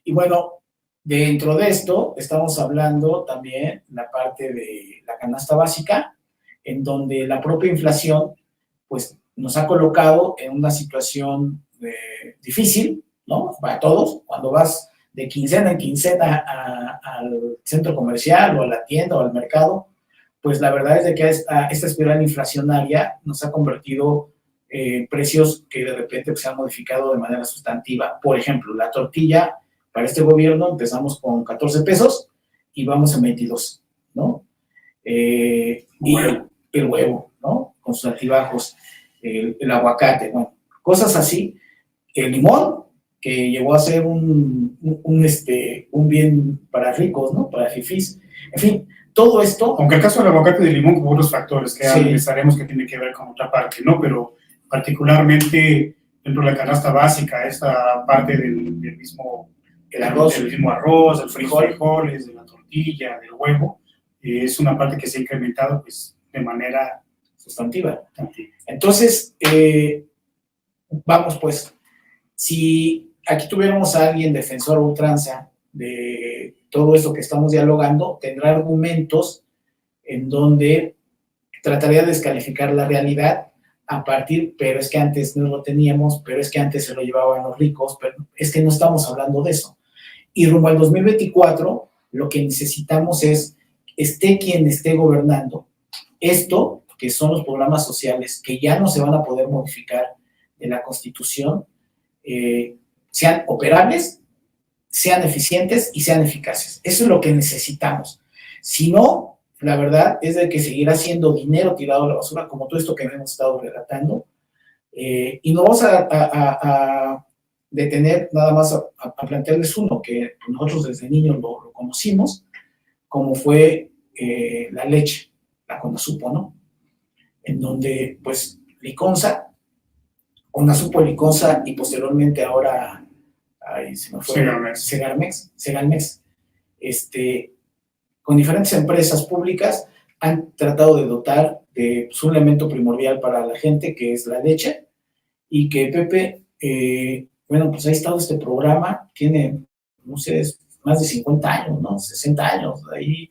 Y bueno, dentro de esto estamos hablando también la parte de la canasta básica, en donde la propia inflación pues nos ha colocado en una situación difícil, ¿no? Para todos, cuando vas de quincena en quincena al centro comercial o a la tienda o al mercado, pues la verdad es de que esta espiral inflacionaria nos ha convertido en precios que de repente pues, se han modificado de manera sustantiva. Por ejemplo, la tortilla para este gobierno empezamos con 14 pesos y vamos a 22, ¿no? Y el huevo, ¿no? Con sus altibajos, el aguacate, bueno, cosas así. El limón, que llegó a ser un bien para ricos, ¿no? Para fifís. En fin, todo esto... Aunque el caso del aguacate y del limón, como otros factores que analizaremos que tiene que ver con otra parte, ¿no? Pero particularmente dentro de la canasta básica, esta parte del mismo... del mismo arroz, de los frijoles, de la tortilla, del huevo, es una parte que se ha incrementado pues, de manera sustantiva. Entonces, vamos pues, si aquí tuviéramos a alguien defensor a ultranza de todo esto que estamos dialogando, tendrá argumentos en donde trataría de descalificar la realidad a partir, pero es que antes no lo teníamos, pero es que antes se lo llevaban los ricos, pero es que no estamos hablando de eso. Y rumbo al 2024, lo que necesitamos es, esté quien esté gobernando, esto, que son los programas sociales, que ya no se van a poder modificar de la Constitución, sean operables, sean eficientes y sean eficaces. Eso es lo que necesitamos. Si no, la verdad es de que seguirá siendo dinero tirado a la basura, como todo esto que hemos estado relatando, y no vamos a detener nada más a plantearles uno que nosotros desde niños lo conocimos, como fue la leche, la Conasupo, ¿no? En donde, pues, Liconza, Conasupo, Liconza y posteriormente ahora, se me fue, Segalmex, con diferentes empresas públicas han tratado de dotar de un elemento primordial para la gente, que es la leche, y que Pepe, Bueno, pues ha estado este programa, tiene, no sé, más de 50 años, ¿no? 60 años ahí,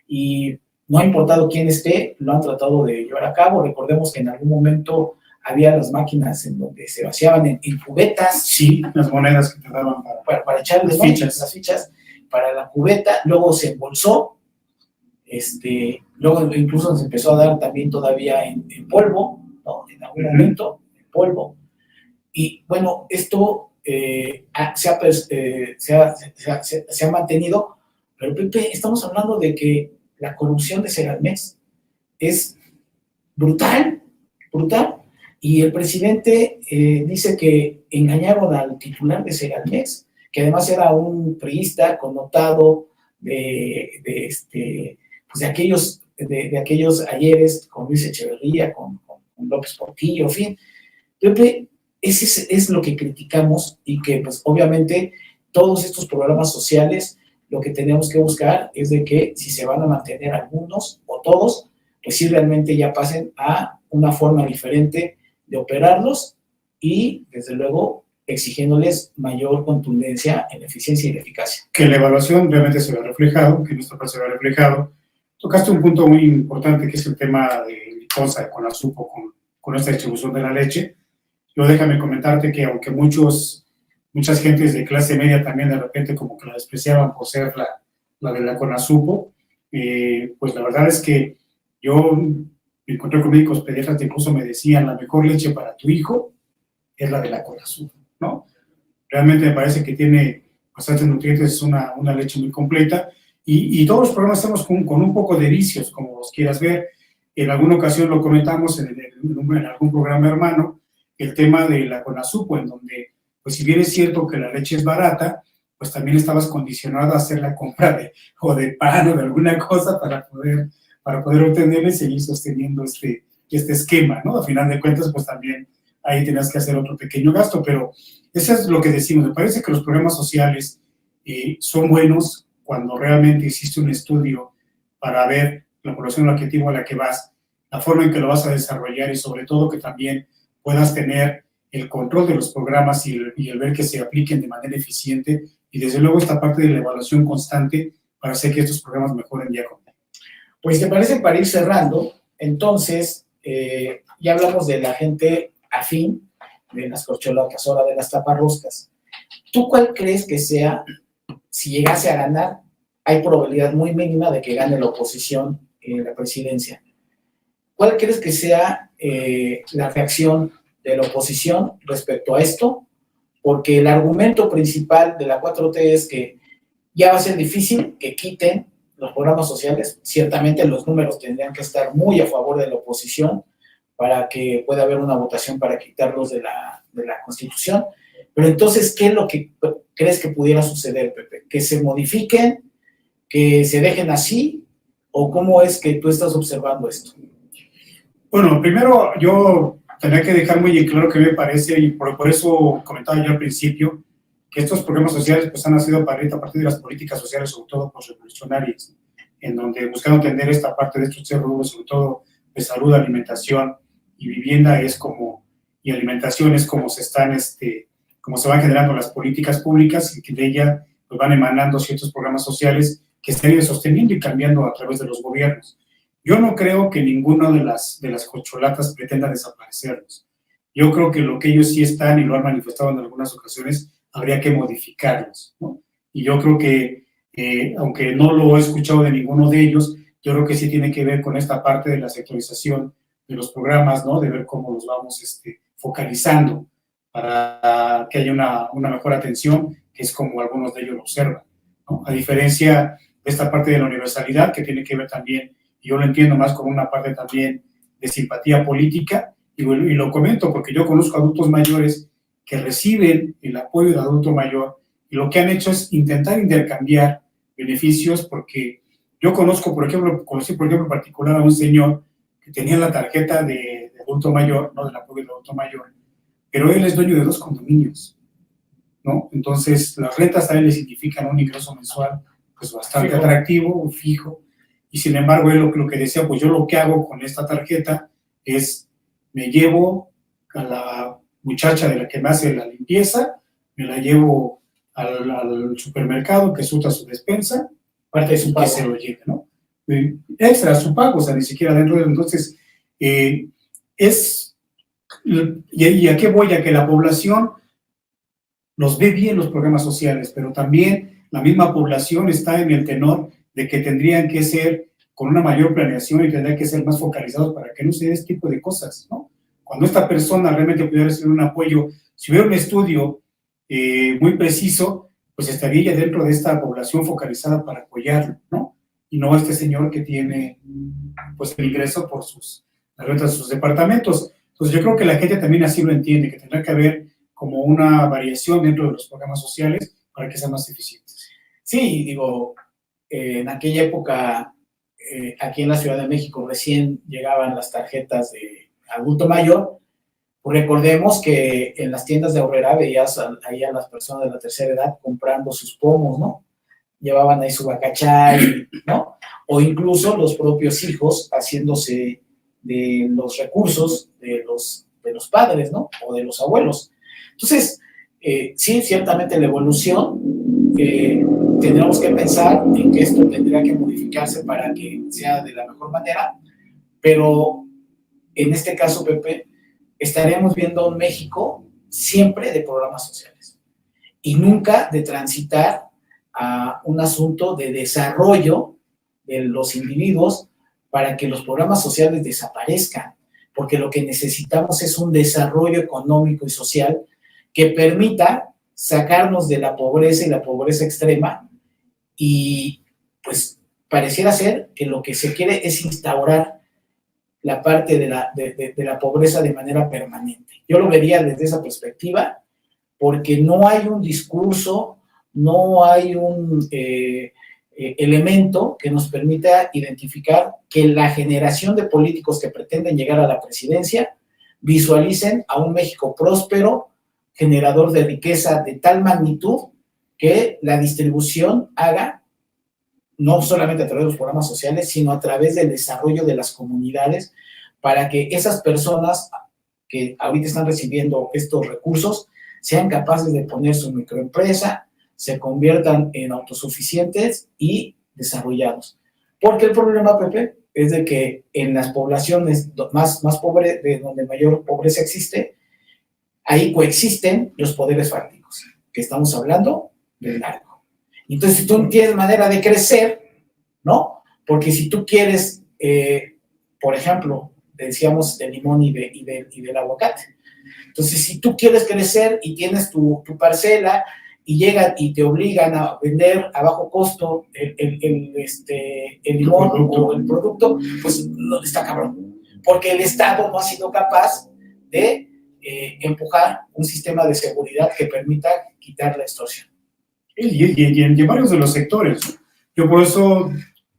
y no ha importado quién esté, lo han tratado de llevar a cabo. Recordemos que en algún momento había las máquinas en donde se vaciaban en cubetas. Sí, las monedas que te daban para echarle las fichas para la cubeta, luego se embolsó, luego incluso se empezó a dar también todavía en polvo, ¿no? En algún momento, en polvo. Y bueno, esto se ha mantenido, pero Pepe, estamos hablando de que la corrupción de Segalmex es brutal, brutal, y el presidente dice que engañaron al titular de Segalmex, que además era un priista connotado pues de aquellos ayeres con Luis Echeverría, con López Portillo, en fin. Pepe, ese es lo que criticamos, y que pues obviamente todos estos programas sociales, lo que tenemos que buscar es de que si se van a mantener algunos o todos, pues sí realmente ya pasen a una forma diferente de operarlos, y desde luego exigiéndoles mayor contundencia en eficiencia y en eficacia. Que la evaluación realmente se vea reflejado, que nuestro plan se vea reflejado. Tocaste un punto muy importante, que es el tema de Liconza, de Conasupo, con esta distribución de la leche. Yo déjame comentarte que aunque muchas gentes de clase media también de repente como que la despreciaban por ser la de la Conasupo, pues la verdad es que yo me encontré con médicos pediatras que incluso me decían, la mejor leche para tu hijo es la de la Conasupo, ¿no? Realmente me parece que tiene bastantes nutrientes, es una leche muy completa, y todos los programas estamos con un poco de vicios, como los quieras ver. En alguna ocasión lo comentamos en algún programa hermano, el tema de la Conasupo, en donde, pues si bien es cierto que la leche es barata, pues también estabas condicionado a hacer la compra de pan o de alguna cosa para poder obtenerla y seguir sosteniendo este esquema, ¿no? A final de cuentas, pues también ahí tenías que hacer otro pequeño gasto, pero eso es lo que decimos. Me parece que los programas sociales son buenos cuando realmente existe un estudio para ver la población objetivo a la que vas, la forma en que lo vas a desarrollar, y sobre todo que también puedas tener el control de los programas y el ver que se apliquen de manera eficiente, y desde luego esta parte de la evaluación constante para hacer que estos programas mejoren día con día. Pues te parece, para ir cerrando, entonces ya hablamos de la gente afín, de las corcholatas, ahora de las taparroscas. ¿Tú cuál crees que sea, si llegase a ganar, hay probabilidad muy mínima de que gane la oposición en la presidencia? ¿Cuál crees que sea la reacción de la oposición respecto a esto? Porque el argumento principal de la 4T es que ya va a ser difícil que quiten los programas sociales. Ciertamente los números tendrían que estar muy a favor de la oposición para que pueda haber una votación para quitarlos de la Constitución. Pero entonces, ¿qué es lo que crees que pudiera suceder, Pepe? ¿Que se modifiquen? ¿Que se dejen así? ¿O cómo es que tú estás observando esto? Bueno, primero yo tendría que dejar muy en claro que me parece, y por eso comentaba yo al principio, que estos programas sociales pues han nacido a partir de las políticas sociales, sobre todo postrevolucionarias, en donde buscaron atender esta parte de estos tres rubros, sobre todo de salud, alimentación y vivienda, y alimentación es como como se van generando las políticas públicas, y que de ella pues van emanando ciertos programas sociales que se han ido sosteniendo y cambiando a través de los gobiernos. Yo no creo que ninguno de las corcholatas pretenda desaparecerlos. Yo creo que lo que ellos sí están, y lo han manifestado en algunas ocasiones, habría que modificarlos, ¿no? Y yo creo que, aunque no lo he escuchado de ninguno de ellos, yo creo que sí tiene que ver con esta parte de la sectorización de los programas, ¿no? De ver cómo los vamos focalizando para que haya una mejor atención, que es como algunos de ellos lo observan, ¿no? A diferencia de esta parte de la universalidad, que tiene que ver también, y yo lo entiendo más como una parte también de simpatía política, y lo comento porque yo conozco adultos mayores que reciben el apoyo del adulto mayor, y lo que han hecho es intentar intercambiar beneficios, porque yo conocí por ejemplo en particular a un señor que tenía la tarjeta de adulto mayor, no del apoyo del adulto mayor, pero él es dueño de 2 condominios, ¿no? Entonces las rentas a él le significan un ingreso mensual pues bastante atractivo, fijo, y sin embargo él lo que decía, pues yo lo que hago con esta tarjeta es, me llevo a la muchacha de la que me hace la limpieza, me la llevo al supermercado, que surta su despensa, Parte de su que pago. se lo lleve, ¿no? Extra su pago, o sea, ni siquiera dentro de... Entonces, ¿y a qué voy? A que la población los ve bien los programas sociales, pero también la misma población está en el tenor de que tendrían que ser con una mayor planeación y tendrían que ser más focalizados para que no se dé este tipo de cosas, ¿no? Cuando esta persona realmente pudiera recibir un apoyo, si hubiera un estudio muy preciso, pues estaría ya dentro de esta población focalizada para apoyarlo, ¿no? Y no este señor que tiene, pues, el ingreso por las rentas de sus departamentos. Entonces yo creo que la gente también así lo entiende, que tendrá que haber como una variación dentro de los programas sociales para que sean más eficientes. Sí, digo, en aquella época, aquí en la Ciudad de México recién llegaban las tarjetas de adulto mayor. Pues recordemos que en las tiendas de Aurrera veías ahí a las personas de la tercera edad comprando sus pomos, ¿no? Llevaban ahí su bacachay, ¿no? O incluso los propios hijos haciéndose de los recursos de los padres, ¿no? O de los abuelos. Entonces, sí, ciertamente la evolución, tendremos que pensar en que esto tendría que modificarse para que sea de la mejor manera, pero en este caso, Pepe, estaremos viendo un México siempre de programas sociales y nunca de transitar a un asunto de desarrollo de los individuos para que los programas sociales desaparezcan, porque lo que necesitamos es un desarrollo económico y social que permita sacarnos de la pobreza y la pobreza extrema, y pues pareciera ser que lo que se quiere es instaurar la parte de la pobreza de manera permanente. Yo lo vería desde esa perspectiva, porque no hay un discurso, no hay un elemento que nos permita identificar que la generación de políticos que pretenden llegar a la presidencia visualicen a un México próspero, generador de riqueza de tal magnitud que la distribución haga no solamente a través de los programas sociales, sino a través del desarrollo de las comunidades, para que esas personas que ahorita están recibiendo estos recursos sean capaces de poner su microempresa, se conviertan en autosuficientes y desarrollados. Porque el problema, Pepe, es de que en las poblaciones más pobres, de donde mayor pobreza existe, ahí coexisten los poderes fácticos, que estamos hablando del narco. Entonces, si tú no tienes manera de crecer, ¿no? Porque si tú quieres, por ejemplo, decíamos del limón y del aguacate. Entonces, si tú quieres crecer y tienes tu parcela y llegan y te obligan a vender a bajo costo el limón o el producto, pues no, está cabrón. Porque el Estado no ha sido capaz de empujar un sistema de seguridad que permita quitar la extorsión. Y en varios de los sectores. Yo por eso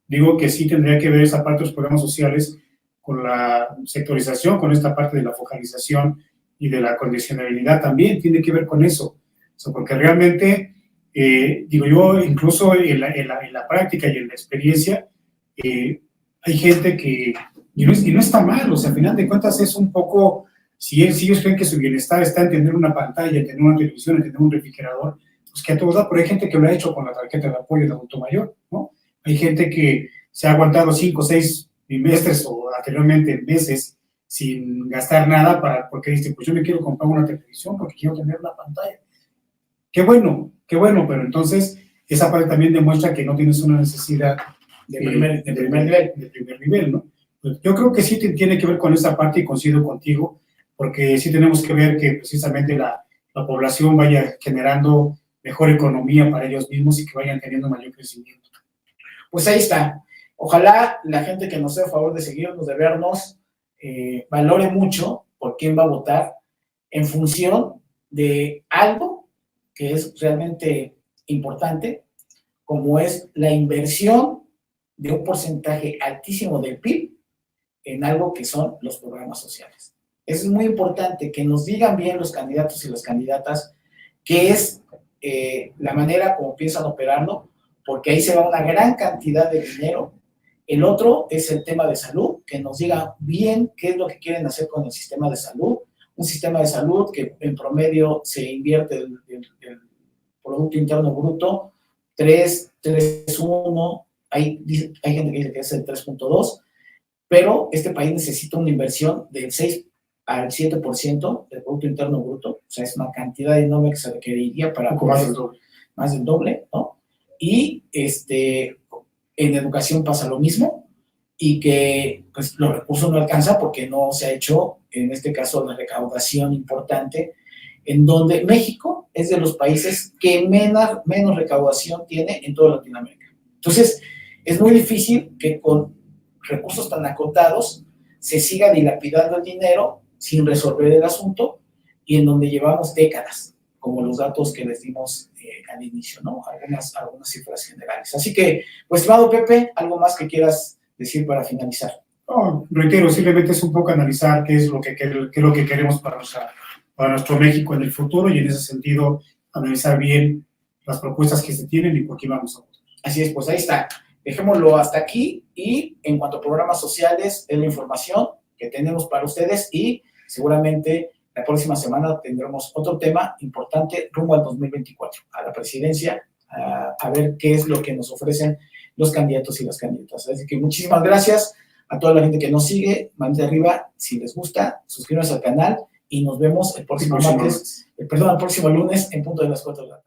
digo que sí tendría que ver esa parte de los programas sociales con la sectorización, con esta parte de la focalización y de la condicionalidad también, tiene que ver con eso. O sea, porque realmente, digo yo, incluso en la práctica y en la experiencia, hay gente que, y no está mal, o sea, al final de cuentas es un poco, si ellos creen que su bienestar está en tener una pantalla, en tener una televisión, en tener un refrigerador, pues que a todos da, pero hay gente que lo ha hecho con la tarjeta de apoyo de adulto mayor, ¿no? Hay gente que se ha aguantado 5 o 6 bimestres o anteriormente meses sin gastar nada porque dice, pues yo me quiero comprar una televisión porque quiero tener una pantalla. Qué bueno, pero entonces esa parte también demuestra que no tienes una necesidad de primer nivel, ¿no? Pues yo creo que sí tiene que ver con esa parte y coincido contigo, porque sí tenemos que ver que precisamente la población vaya generando mejor economía para ellos mismos y que vayan teniendo mayor crecimiento. Pues ahí está. Ojalá la gente que nos dé a favor de seguirnos, de vernos, valore mucho por quién va a votar en función de algo que es realmente importante, como es la inversión de un porcentaje altísimo del PIB en algo que son los programas sociales. Es muy importante que nos digan bien los candidatos y las candidatas qué es la manera como piensan operarlo, porque ahí se va una gran cantidad de dinero. El otro es el tema de salud, que nos diga bien qué es lo que quieren hacer con el sistema de salud, un sistema de salud que en promedio se invierte el Producto Interno Bruto 3.1, hay gente que dice que es el 3.2, pero este país necesita una inversión del 6 al 7% del Producto Interno Bruto, o sea, es una cantidad enorme que se requeriría para... Un poco más del doble, ¿no? Y en educación pasa lo mismo, y que pues, los recursos no alcanzan porque no se ha hecho, en este caso, la recaudación importante, en donde México es de los países que menos recaudación tiene en toda Latinoamérica. Entonces, es muy difícil que con recursos tan acotados se siga dilapidando el dinero sin resolver el asunto, y en donde llevamos décadas, como los datos que les dimos al inicio, ¿no? Algunas cifras generales. Así que, pues, estimado Pepe, ¿algo más que quieras decir para finalizar? No, reitero, simplemente es un poco analizar qué es lo que queremos para nuestro México en el futuro, y en ese sentido analizar bien las propuestas que se tienen y por qué vamos a votar. Así es, pues ahí está. Dejémoslo hasta aquí, y en cuanto a programas sociales, es la información que tenemos para ustedes, y seguramente la próxima semana tendremos otro tema importante rumbo al 2024, a la presidencia, a ver qué es lo que nos ofrecen los candidatos y las candidatas. Así que muchísimas gracias a toda la gente que nos sigue. Manita arriba si les gusta, suscríbanse al canal, y nos vemos el próximo lunes en punto de las 4 de la tarde.